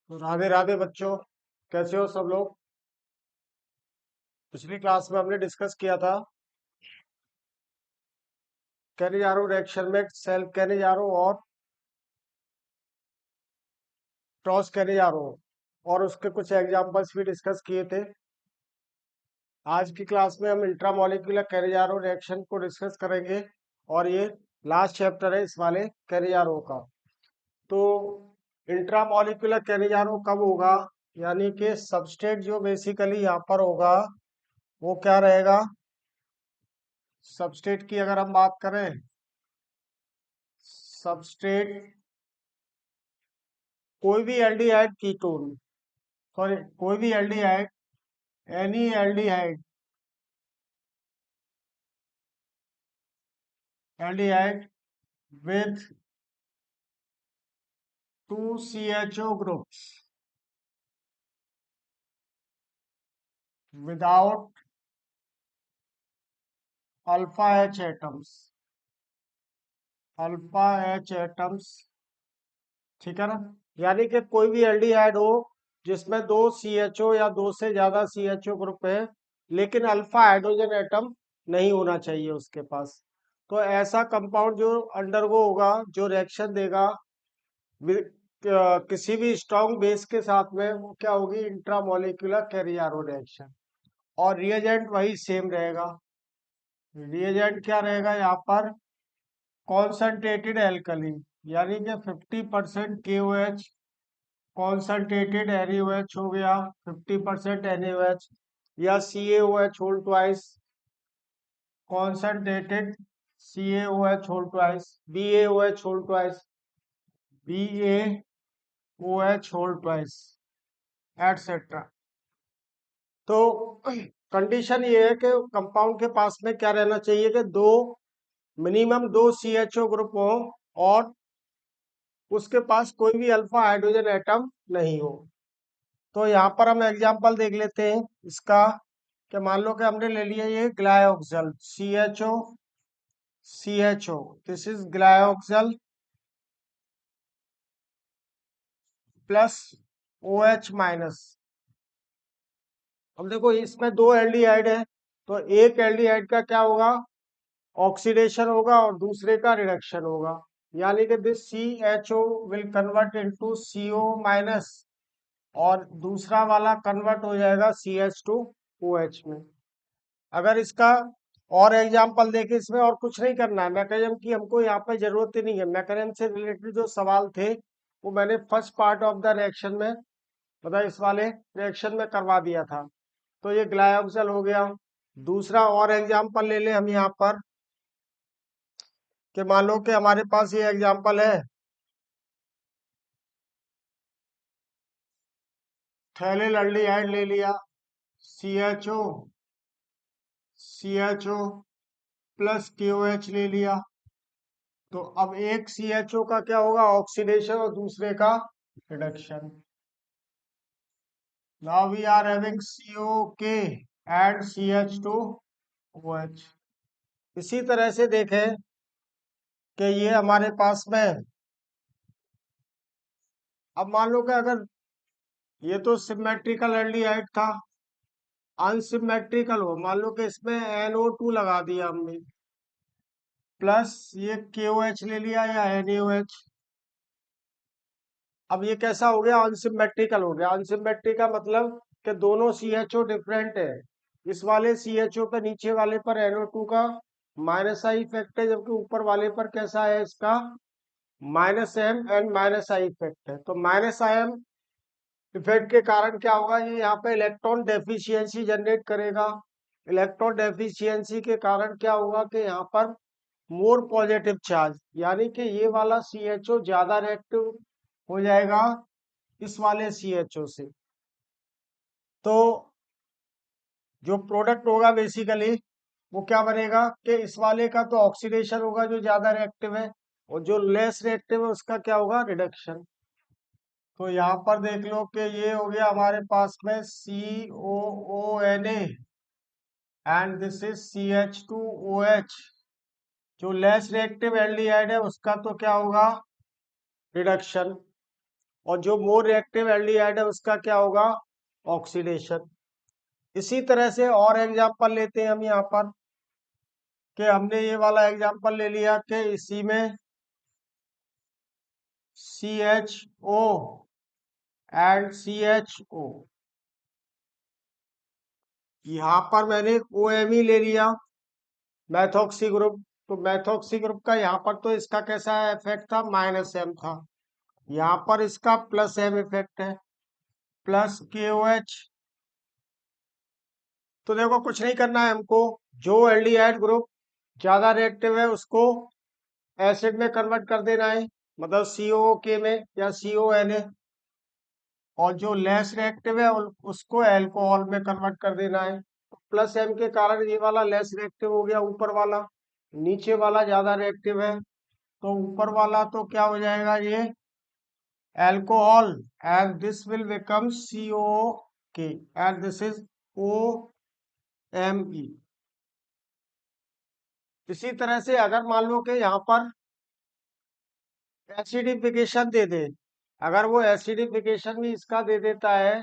तो राधे राधे बच्चों, कैसे हो सब लोग। पिछली क्लास में हमने डिस्कस किया था कैनिजारो रिएक्शन में सेल्फ कैनिजारो और क्रॉस कैनिजारो, और उसके कुछ एग्जांपल्स भी डिस्कस किए थे। आज की क्लास में हम इंट्रामोलिकुलर कैनिजारो रिएक्शन को डिस्कस करेंगे, और ये लास्ट चैप्टर है इस वाले कैनिजारो का। तो इंट्रामोलिकुलर कैनिजारो कब होगा, यानी कि सबस्ट्रेट जो बेसिकली यहाँ पर होगा वो क्या रहेगा। सबस्ट्रेट की अगर हम बात करें, सबस्ट्रेट कोई भी एल्डिहाइड कीटोन, सॉरी कोई भी aldehyde, any aldehyde, aldehyde with 2 CHO groups without alpha H atoms, alpha H atoms, ठीक है ना। यानी कि कोई भी एल्डिहाइड हो जिसमें 2 CHO या 2 से ज्यादा CHO ग्रुप है, लेकिन अल्फा हाइड्रोजन एटम नहीं होना चाहिए उसके पास। तो ऐसा कंपाउंड जो अंडरगो होगा, जो रिएक्शन देगा किसी भी स्ट्रॉन्ग बेस के साथ में, वो क्या होगी, इंट्रामोलिकुलर कैनिजारो रिएक्शन। और रिएजेंट वही सेम रहेगा। रिएजेंट क्या रहेगा यहाँ पर, कॉन्सनट्रेटेड एल्कली, यानी कि 50% KOH, कॉन्सनट्रेटेड NaOH हो गया 50% NaOH, या CaOH whole twice, concentrated CaOH whole twice, BaOH whole twice, BaOH whole twice, etcetera. तो कंडीशन ये है कि कंपाउंड के पास में क्या रहना चाहिए कि मिनिमम 2 CHO ग्रुप हो, और उसके पास कोई भी अल्फा हाइड्रोजन एटम नहीं हो। तो यहाँ पर हम एग्जांपल देख लेते हैं इसका, कि मान लो कि हमने ले लिया ये glyoxal CHO, this is glyoxal plus OH minus. अब देखो इसमें 2 एल्डिहाइड है, तो एक एल्डिहाइड का क्या होगा, ऑक्सीडेशन होगा और दूसरे का रिडक्शन होगा। यानी कि this CHO will convert into CO minus, और दूसरा वाला कन्वर्ट हो जाएगा CH2OH में। अगर इसका और एग्जांपल देखें, इसमें और कुछ नहीं करना है, मैकेनिज्म की हमको यहाँ पे जरूरत ही नहीं है। मैकेनिज्म से रिलेटेड जो सवाल थे वो मैंने first part of the reaction में, मतलब इस वाले रिएक्शन में करवा दिया था। तो ये ग्लायोक्सल हो गया। दूसरा और एग्जांपल ले ले हम यहाँ पर, कि मान लो कि हमारे पास ये एग्जांपल है, थैलिल एल्डिहाइड ले लिया, CHO प्लस KOH ले लिया। तो अब एक CHO का क्या होगा, ऑक्सीडेशन, और दूसरे का reduction. Now we are having COK and CH2OH। इसी तरह से देखें कि ये हमारे पास में, अब मान लो कि अगर ये तो सिमेट्रिकल एल्डिहाइड था, अनसिमेट्रिकल हो, मान लो कि इसमें NO2 लगा दिया हमने, प्लस ये KOH ले लिया या NaOH। अब ये कैसा हो गया, अनसिमेट्रिकल हो गया। अनसिमेट्रिक का मतलब कि दोनों CHO डिफरेंट है। इस वाले CHO पे, नीचे वाले पर NO2 का माइनस आई इफेक्ट है, जबकि ऊपर वाले पर कैसा है, इसका -M and minus I effect है। तो माइनस IM इफेक्ट के कारण क्या होगा, ये यहाँ पे इलेक्ट्रॉन डेफिशिएंसी जनरेट करेगा। इलेक्ट्रॉन डेफिशिएंसी के कारण क्या होगा कि यहाँ पर मोर पॉजिटिव चार्ज, यानी कि ये वाला CHO ज्यादा रिएक्टिव हो जाएगा इस वाले CHO से। तो जो प्रोडक्ट होगा बेसिकली वो क्या बनेगा, कि इस वाले का तो ऑक्सीडेशन होगा जो ज्यादा रिएक्टिव है, और जो लेस रिएक्टिव है उसका क्या होगा, रिडक्शन। तो यहाँ पर देख लो कि ये हो गया हमारे पास में COONA, and this is CH2OH। जो लेस रिएक्टिव एल्डिहाइड है उसका तो क्या होगा, रिडक्शन। और जो मोर रिएक्टिव एल्डिहाइड है उसका क्या होगा, ऑक्सीडेशन। इसी तरह से और एग्जांपल लेते हैं हम यहाँ पर, कि हमने ये वाला एग्जांपल ले लिया कि इसी में CHO एंड CHO, यहाँ पर मैंने OMe ले लिया, मैथोक्सी ग्रुप। तो मैथोक्सी ग्रुप का यहाँ पर तो इसका कैसा इफेक्ट था, -M था, यहाँ पर इसका +M इफेक्ट है, प्लस KOH। तो देखो कुछ नहीं करना है हमको, जो एल्डिहाइड ग्रुप ज्यादा रिएक्टिव है उसको एसिड में कन्वर्ट कर देना है, मतलब COOK में या CONA, और जो लेस रिएक्टिव है उसको एल्कोहल में कन्वर्ट कर देना है। तो +M के कारण ये वाला लेस रिएक्टिव हो गया ऊपर वाला, नीचे वाला ज्यादा रिएक्टिव है, तो ऊपर वाला तो क्या हो जाएगा, ये alcohol, and this will become COOK, and this is OMe। इसी तरह से अगर मान लो कि यहाँ पर एसिडिफिकेशन दे दे, अगर वो एसिडिफिकेशन भी इसका दे देता है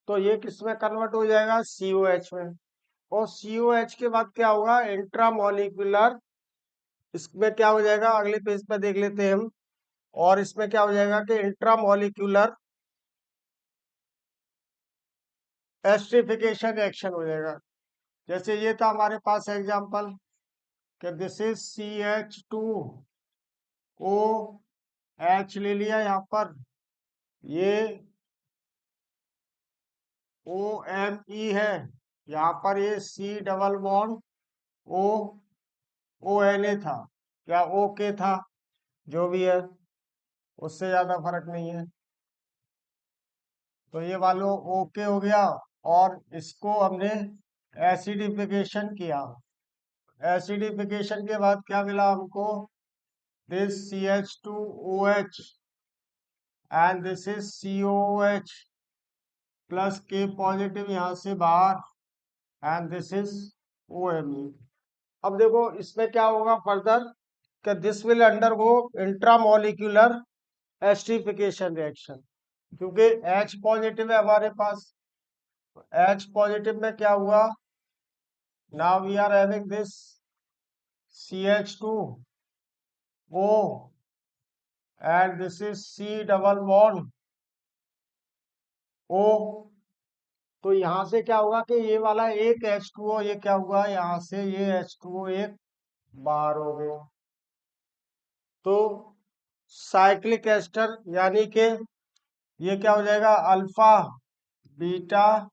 तो ये किस में कन्वर्ट हो जाएगा, COH में। और COH के बाद क्या होगा, इंट्रामोलिकुलर, इसमें क्या हो जाएगा, अगले पेज पे देख लेते हैं हम। और इसमें क्या हो जाएगा कि इंट्रामोलिकुलर एस्टरिफिकेशन रिएक्शन हो जाएगा। जैसे ये था हमारे पास एग्जांपल कि दिस इज CH2OH ले लिया यहाँ पर, ये OMe है, यहाँ पर ये C डबल बॉन्ड ONA था, या OK था, जो भी है उससे ज्यादा फर्क नहीं है। तो ये वालों OK हो गया, और इसको हमने एसिडिफिकेशन किया, एसिडिफिकेशन के बाद क्या मिला हमको, this CH2OH and this is COOH plus K positive यहाँ से बाहर, एंड दिस इज OMe। अब देखो इसमें क्या होगा फर्दर, कि this will undergo intramolecular esterification reaction, क्योंकि H पॉजिटिव है हमारे पास। H पॉजिटिव में क्या हुआ, now we are having this CH2O and this is C double bond O। तो यहाँ से क्या होगा कि ये वाला एक H2O, ये क्या हुआ, यहाँ से ये H2O एक बाहर हो गया। तो साइक्लिक एस्टर, यानी कि ये क्या हो जाएगा, alpha beta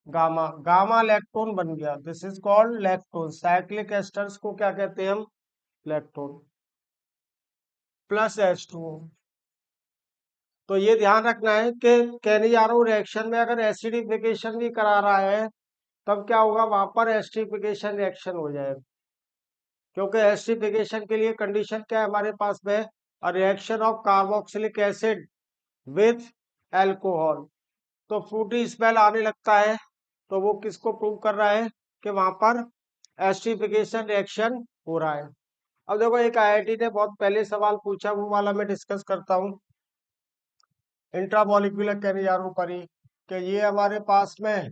gamma, gamma lactone बन गया, this is called lactone. Cyclic asters को क्या कहते हैं हम, लैक्टोन, प्लस H2O। तो ये ध्यान रखना है कि कैनिजारो रिएक्शन में अगर एसिडिफिकेशन भी करा रहा है तब क्या होगा, वहां पर एस्टरिफिकेशन रिएक्शन हो जाएगा, क्योंकि एस्टरिफिकेशन के लिए कंडीशन क्या है हमारे पास में, a reaction of carboxylic acid with alcohol. तो फ्रूटी स्मेल आने लगता है, तो वो किसको प्रूव कर रहा है, कि वहां पर एस्टरिफिकेशन रिएक्शन हो रहा है। अब देखो एक IIT ने बहुत पहले सवाल पूछा, वो वाला मैं डिस्कस करता हूँ इंट्रामोलिक्यूलर कैनिजारो पर ही, कि ये हमारे पास में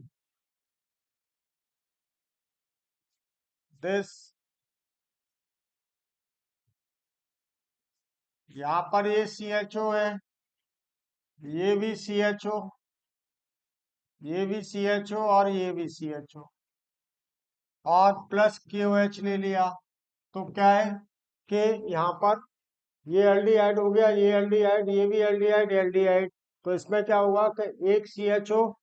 दिस, यहाँ पर ये CHO है, ये भी CHO, ये भी CHO और ये भी CHO, और प्लस KOH ले लिया। तो क्या है कि यहाँ पर ये एल्डिहाइड हो गया, ये एल्डिहाइड, ये भी एल्डिहाइड, एल्डिहाइड। तो इसमें क्या होगा कि एक CHO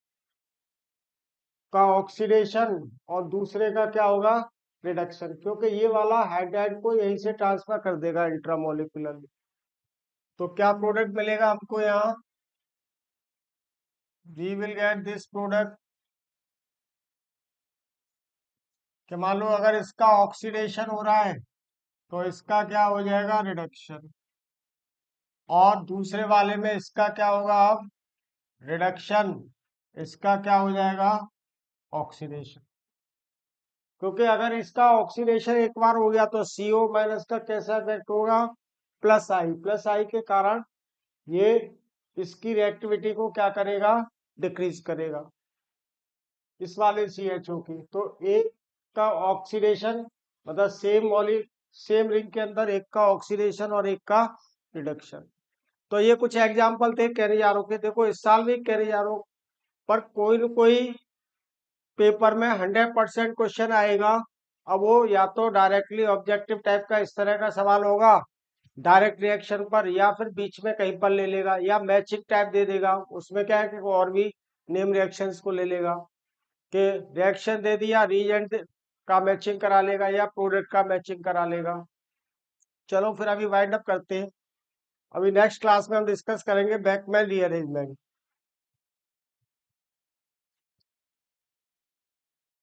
का ऑक्सीडेशन और दूसरे का क्या होगा, रिडक्शन, क्योंकि ये वाला हाइड्राइड को यहीं से ट्रांसफर कर देगा इंट्रामोलिकुलर। तो क्या प्रोडक्ट मिलेगा हमको यहाँ, we will get this product, कि मान लो अगर इसका ऑक्सीडेशन हो रहा है तो इसका क्या हो जाएगा, रिडक्शन, और दूसरे वाले में इसका क्या होगा, अब रिडक्शन, इसका क्या हो जाएगा, ऑक्सीडेशन। क्योंकि अगर इसका ऑक्सीडेशन एक बार हो गया तो CO माइनस का कैसा इफेक्ट होगा, +I, +I के कारण ये इसकी रिएक्टिविटी को क्या करेगा, डिक्रीज करेगा इस वाले CHO की। तो एक का ऑक्सीडेशन मतलब सेम रिंग के अंदर एक का ऑक्सीडेशन और एक का रिडक्शन। तो ये कुछ एग्जाम्पल थे कैरियारो के। देखो इस साल भी कैरियारो पर कोई न कोई पेपर में 100% क्वेश्चन आएगा। अब वो या तो डायरेक्टली ऑब्जेक्टिव टाइप का इस तरह का सवाल होगा डायरेक्ट रिएक्शन पर, या फिर बीच में कहीं पर ले लेगा, या मैचिंग टाइप दे देगा। उसमें क्या है कि वो और भी नेम रिएक्शंस को ले लेगा कि रिएक्शन दे दिया, रीएजेंट का मैचिंग करा लेगा या प्रोडक्ट का मैचिंग करा लेगा। चलो फिर अभी वाइंड अप करते हैं। अभी नेक्स्ट क्लास में हम डिस्कस करेंगे बैकमैन रीअरेंजमेंट।